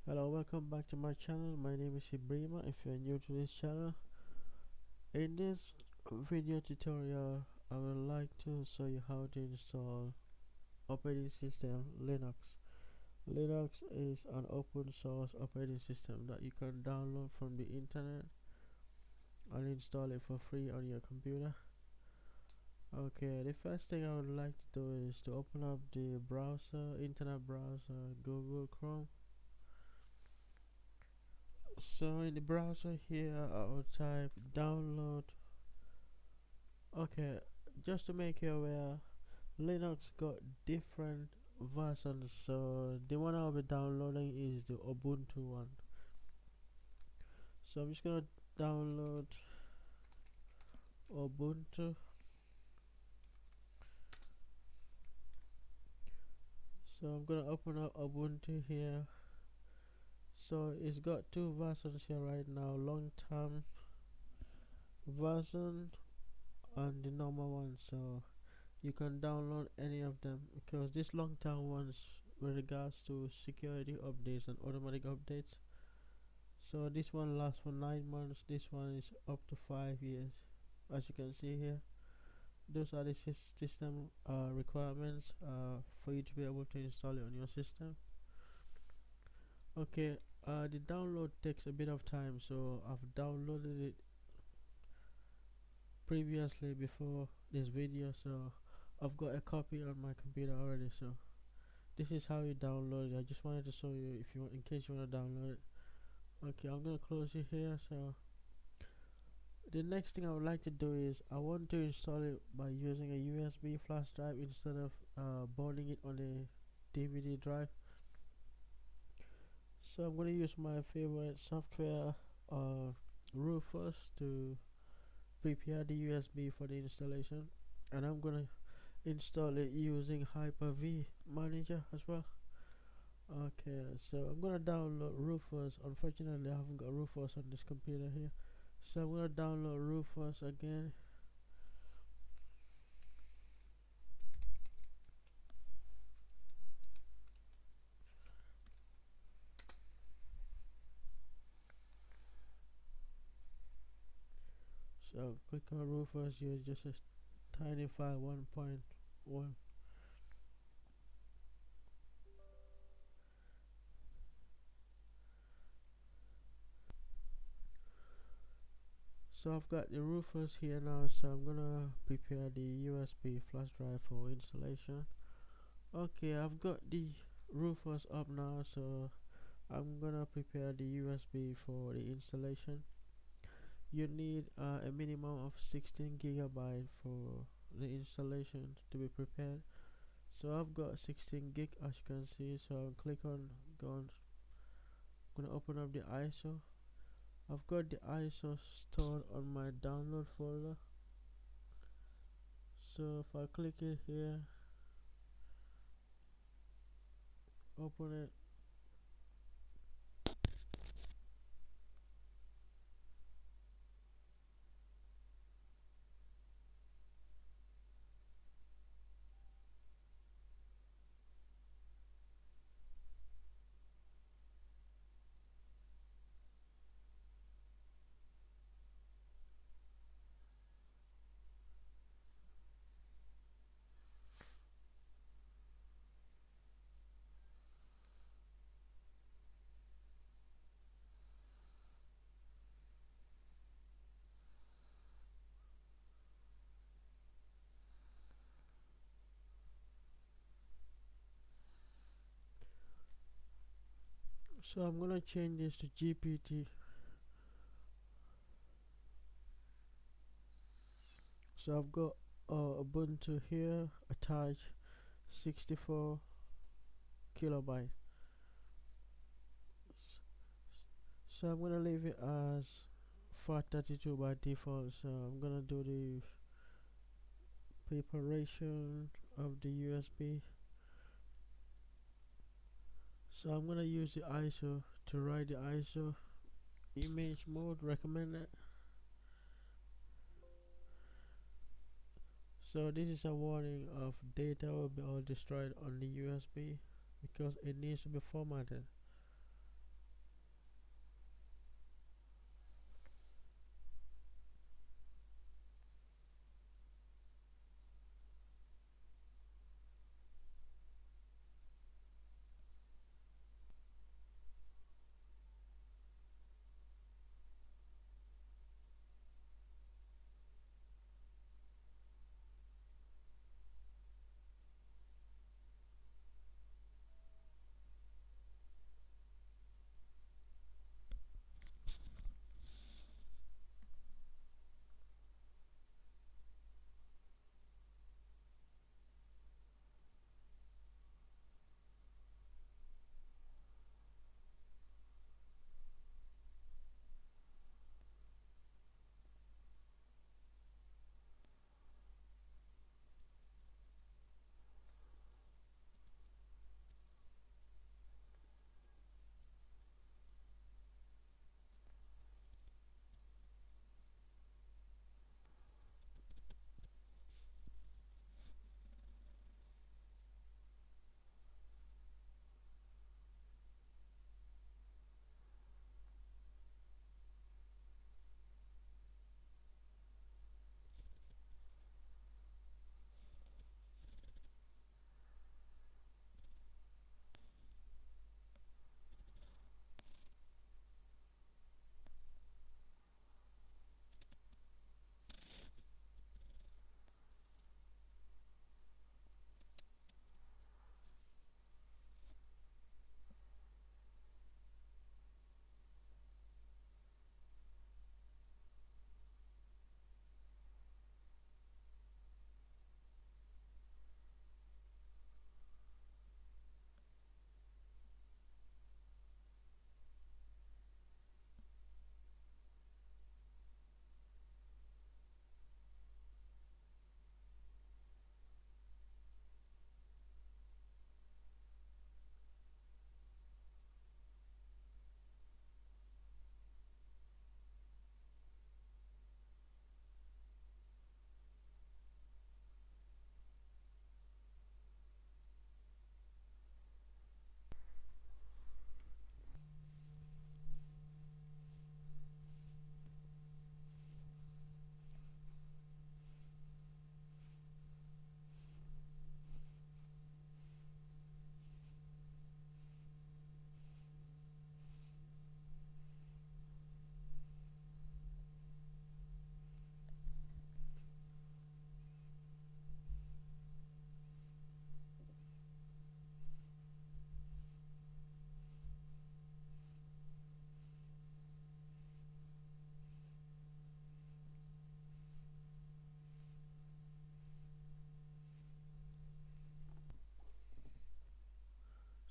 Hello, welcome back to my channel. My name is Ibrima. If you're new to this channel, in this video tutorial I would like to show you how to install operating system Linux. Linux is an open source operating system that you can download from the internet and install it for free on your computer. Okay, the first thing I would like to do is to open up the browser, internet browser, Google Chrome. So in the browser here I will type download. Okay, just to make you aware, Linux got different versions, so the one I'll be downloading is the Ubuntu one. So I'm just gonna download Ubuntu. So I'm gonna open up Ubuntu here. So it's got two versions here right now, long term version and the normal one. So you can download any of them because this long term ones with regards to security updates and automatic updates. So this one lasts for 9 months, this one is up to 5 years. As you can see here, those are the system requirements for you to be able to install it on your system. Okay, the download takes a bit of time, so I've downloaded it previously before this video, so I've got a copy on my computer already. So this is how you download it. I just wanted to show you if you want, in case you want to download it. Okay, I'm gonna close it here. So the next thing I would like to do is I want to install it by using a USB flash drive instead of boarding it on a DVD drive. So I'm going to use my favorite software, Rufus, to prepare the USB for the installation, and I'm going to install it using Hyper-V Manager as well. Okay, so I'm going to download Rufus. Unfortunately I haven't got Rufus on this computer here, so I'm going to download Rufus again. So click on Rufus, use just a tiny file 1.1. So I've got the Rufus here now, so I'm gonna prepare the USB flash drive for installation. Okay, I've got the Rufus up now, so I'm gonna prepare the USB for the installation. You need a minimum of 16 gigabyte for the installation to be prepared. So I've got 16 gig as you can see, so I'll click on gonna open up the ISO. I've got the ISO stored on my download folder. So if I click it here, open it. So I'm gonna change this to GPT. So I've got Ubuntu here attached, 64 kilobyte. So I'm gonna leave it as FAT32 by default. So I'm gonna do the preparation of the USB. So I'm gonna use the ISO to write the ISO. Image mode recommended. So this is a warning of data will be all destroyed on the USB because it needs to be formatted.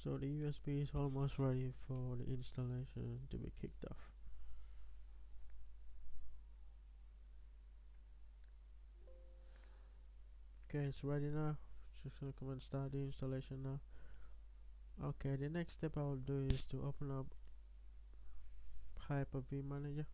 So the USB is almost ready for the installation to be kicked off. Okay, it's ready now. Just gonna come and start the installation now. Okay, the next step I will do is to open up Hyper-V Manager.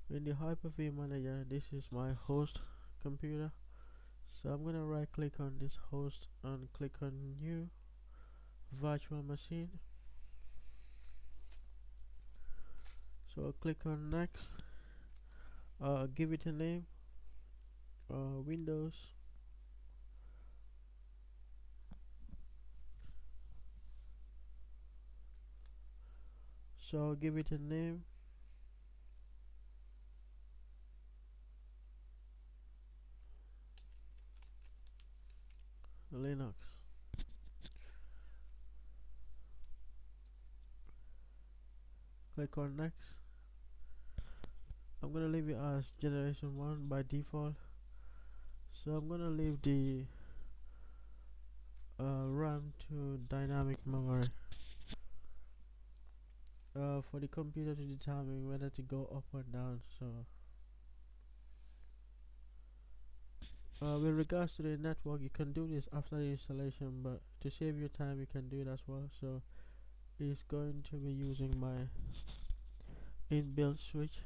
In the Hyper-V Manager, this is my host computer. So I'm gonna right click on this host and click on New Virtual Machine. So I'll click on Next. Give it a name. Windows. So I'll give it a name. Linux. Click on Next. I'm gonna leave it as generation 1 by default. So I'm gonna leave the RAM to dynamic memory for the computer to determine whether to go up or down. So with regards to the network, you can do this after the installation, but to save your time you can do it as well. So it's going to be using my inbuilt switch.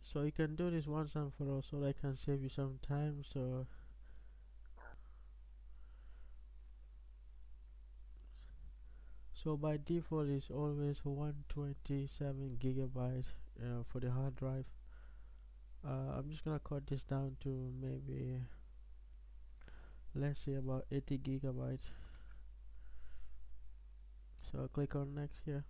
So you can do this once and for all, so that can save you some time. So by default it's always 127 gigabyte for the hard drive. I'm just gonna cut this down to maybe, let's say, about 80 gigabytes. So I'll click on next here.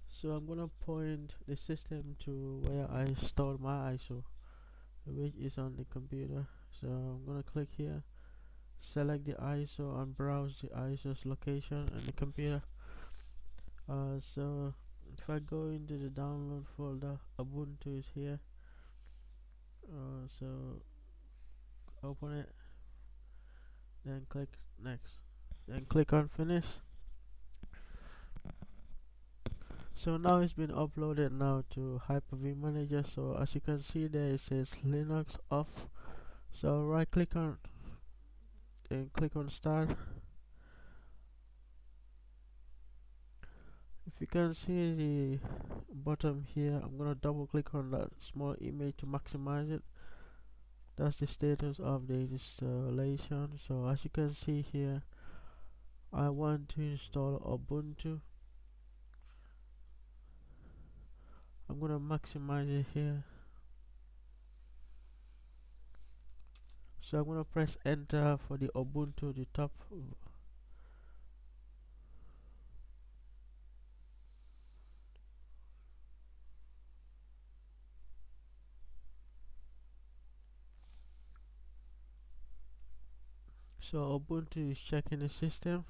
So I'm gonna point the system to where I stored my ISO, which is on the computer. So I'm gonna click here, select the ISO and browse the ISO's location on the computer. So if I go into the download folder, Ubuntu is here. So open it, then click next, then click on finish. So now it's been uploaded now to Hyper-V Manager. So as you can see there, it says Linux off. So right click on and click on start. If you can see the bottom here, I'm gonna double click on that small image to maximize it. That's the status of the installation. So as you can see here, I want to install Ubuntu. I'm gonna maximize it here. So I'm gonna press enter for the Ubuntu, the top. So Ubuntu is checking the system.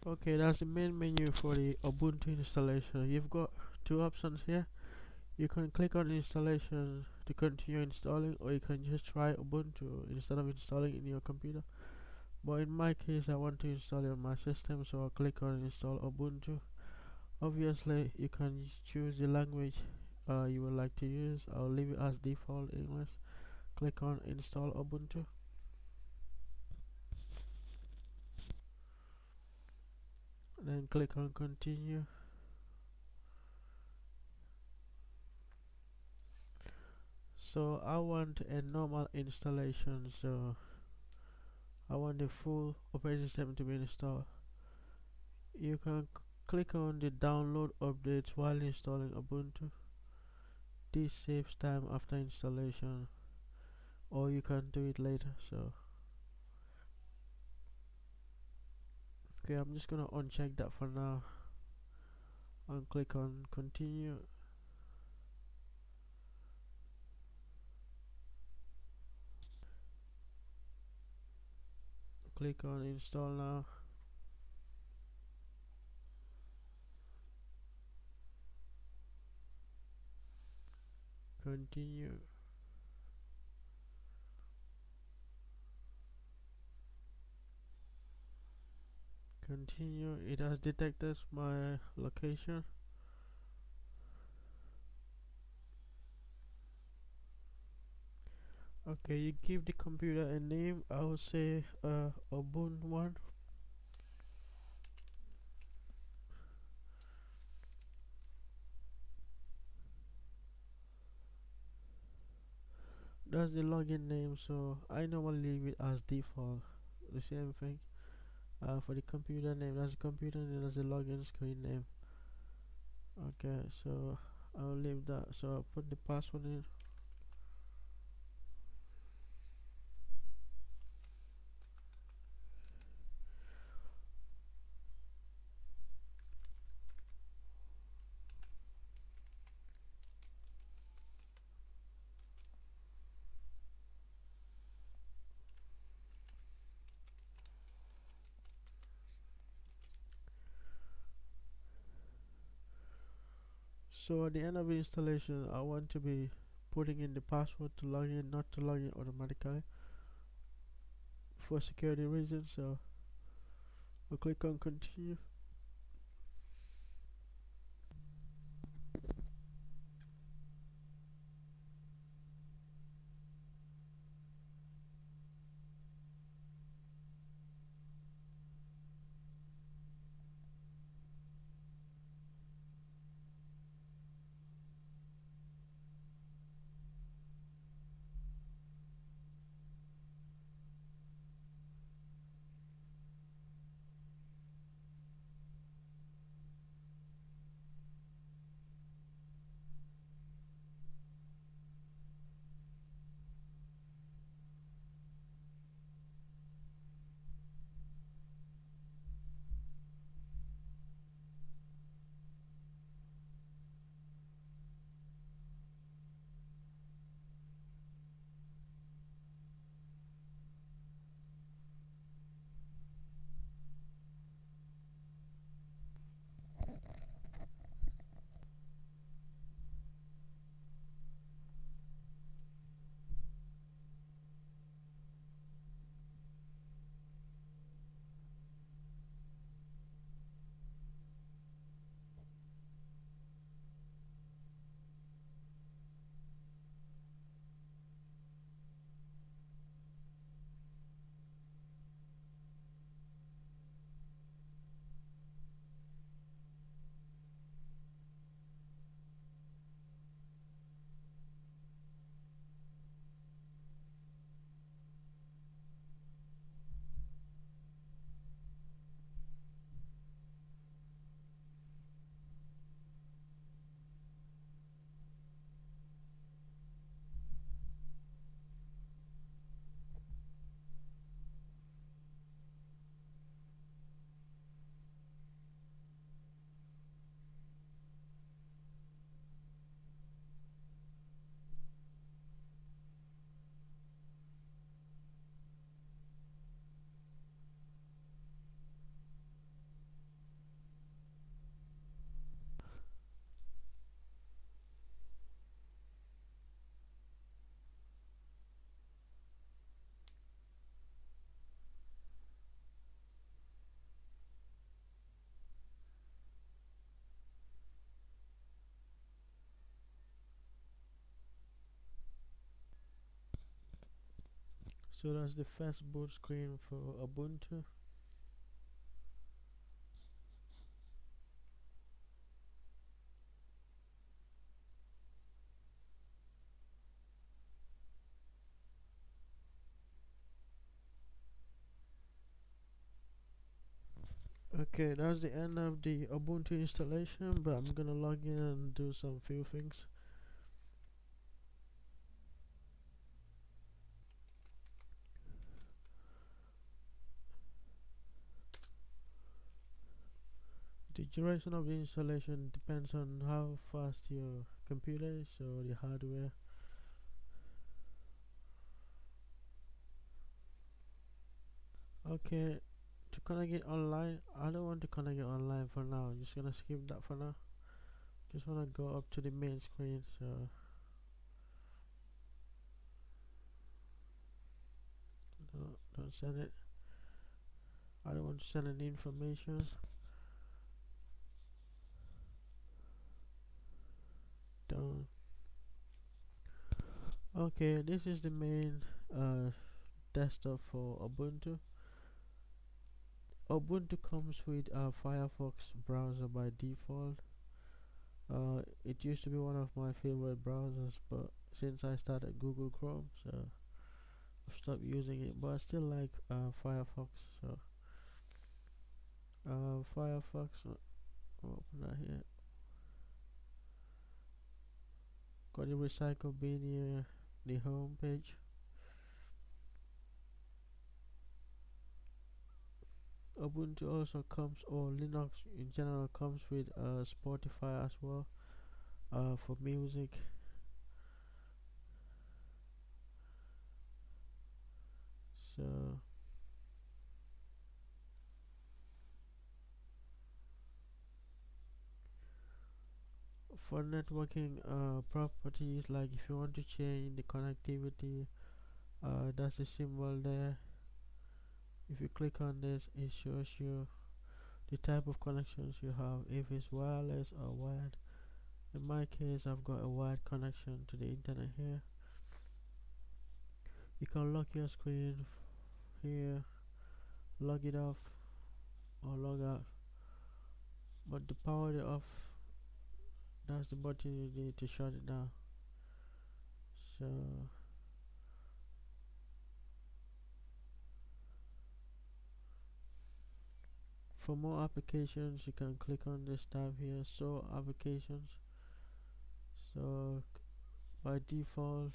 Okay, that's the main menu for the Ubuntu installation. You've got two options here. You can click on installation to continue installing, or you can just try Ubuntu instead of installing in your computer. But in my case, I want to install it on my system, so I'll click on install Ubuntu. Obviously, you can choose the language you would like to use. I'll leave it as default English. Click on install Ubuntu, then click on continue. So I want a normal installation, so I want the full operating system to be installed. You can click on the download updates while installing Ubuntu. This saves time after installation, or you can do it later. So okay, I'm just gonna uncheck that for now and click on continue. Click on install now. Continue. Continue. It has detected my location. Okay, you give the computer a name. I will say Ubuntu one. That's the login name, so I normally leave it as default. The same thing. For the computer name, that's the computer name. That's the login screen name. Okay, so I'll leave that. So I'll put the password in. So at the end of the installation, I want to be putting in the password to log in, not to log in automatically for security reasons. So I'll click on continue. So that's the first boot screen for Ubuntu. Okay, that's the end of the Ubuntu installation, but I'm gonna log in and do some few things. The duration of the installation depends on how fast your computer is or the hardware. Okay, to connect it online, I don't want to connect it online for now. I'm just gonna skip that for now. Just wanna go up to the main screen. So don't send it. I don't want to send any information. Don't. Okay, this is the main desktop for Ubuntu. Ubuntu comes with a Firefox browser by default. It used to be one of my favorite browsers, but since I started Google Chrome, so I've stopped using it. But I still like Firefox. So Firefox, open that here. Got the recycle bin here, the home page. Ubuntu also comes, or Linux in general comes with Spotify as well, for music. So for networking properties, like if you want to change the connectivity, that's the symbol there. If you click on this, it shows you the type of connections you have, if it's wireless or wired. In my case, I've got a wired connection to the internet here. You can lock your screen here, log it off or log out, but to power it off, that's the button you need to shut it down. So for more applications, you can click on this tab here, show applications. So by default,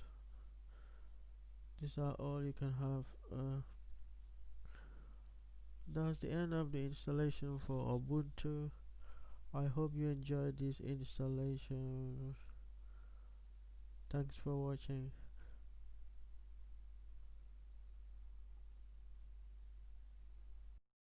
these are all you can have. That's the end of the installation for Ubuntu. I hope you enjoyed this installation. Thanks for watching.